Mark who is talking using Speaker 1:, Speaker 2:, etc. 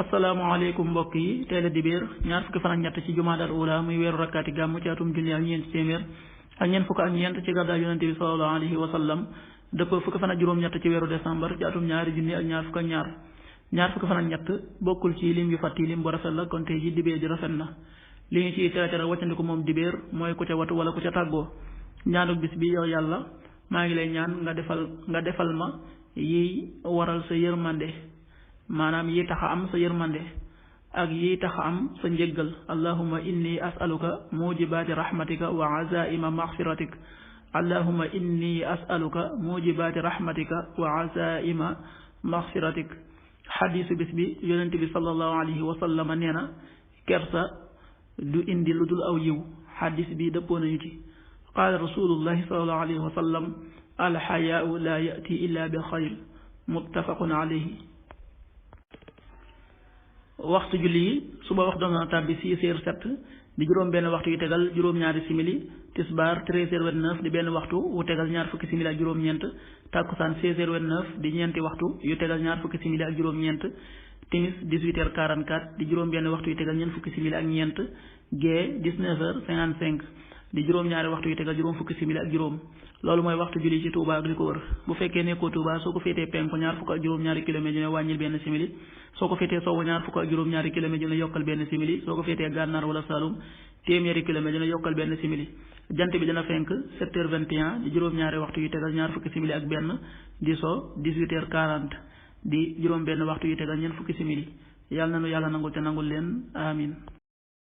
Speaker 1: asalaamaaleykum mbokk yi tey la dibéer ñaar fukki fan ak ñett ci jumaadal ula muy weeru rakkaati gàmm ci atum junni ak ñeent téeméer ak ñeent fukk ak ñeent ci gàddaay yonente bi sallallahu alayhi wa sallam dëppoo fukki fan ak juróom-ñett ci weeru décembre ci atum ñaari junni ak ñaar fukk ak ñaar fukki fan ak ñett bokkul ci lim yu fàtti lim bu rafet la kon tey ji dibéer ji rafet na li ñu ciy tere wàccandiku moom dibéer mooy ku ca watu wala ku ca tàggoo ñaanuk bis bi yow yàlla maa ngi lay ñaan nga defal ma yiy waral sa yërmande maanaam yi tax a am sa yërmande ak yi tax a am sa njéggal allahumma inni as'aluka mujibaati rahmatika wa azaima maghfiratik allahumma inni as'aluka mujibaati rahmatika wa azaima maghfiratik xadiisu bis bi yonent bi sallallahu alayhi wa sallam nee na kersa du indi lu dul aw yiw xadiis bi dëppoo nañu ci qaala rasulullahi sallallahu alayhi wa sallam alxayaau la yati illa bi xayr muttafaqun alayhi waxtu julli yi suba wax doon na tàbbi 6h07 di juróom benn waxtu yu tegal juróom-ñaari simili tisbaar 13h29 di benn waxtu wu tegal ñaar fukki simili ak juróom-ñeent takkusaan 16h29 di ñeenti waxtu yu tegal ñaar fukki simili ak juróom-ñeent timis 18h44 di juróom benn waxtu yu tegal ñeent fukki simili ak ñeent gee 19h55 di juróom-ñaari waxtu yu tegal juróom fukki simili ak juróom loolu mooy waxtu julli ci Touba ak li ko wër bu fekkee nekkoo Touba soo ko féetee penku ñaar fukk ak juróom-ñaari kilomètres yu ne wàññil benn simili soo ko féetee sowwu ñaar fukk ak juróom-ñaari kilomètres yu ne yokkal benn simili soo ko féetee gànnaar wala Saloum téeméeri kilomètres yu ne yokkal benn simili jant bi dina fenk 7h21 di juróom-ñaari waxtu yu tegal ñaar fukki simili ak benn di so 18h40 di juróom benn waxtu yu tegal ñeent fukki simili yàlla na nu yàlla nangul te nangul leen amin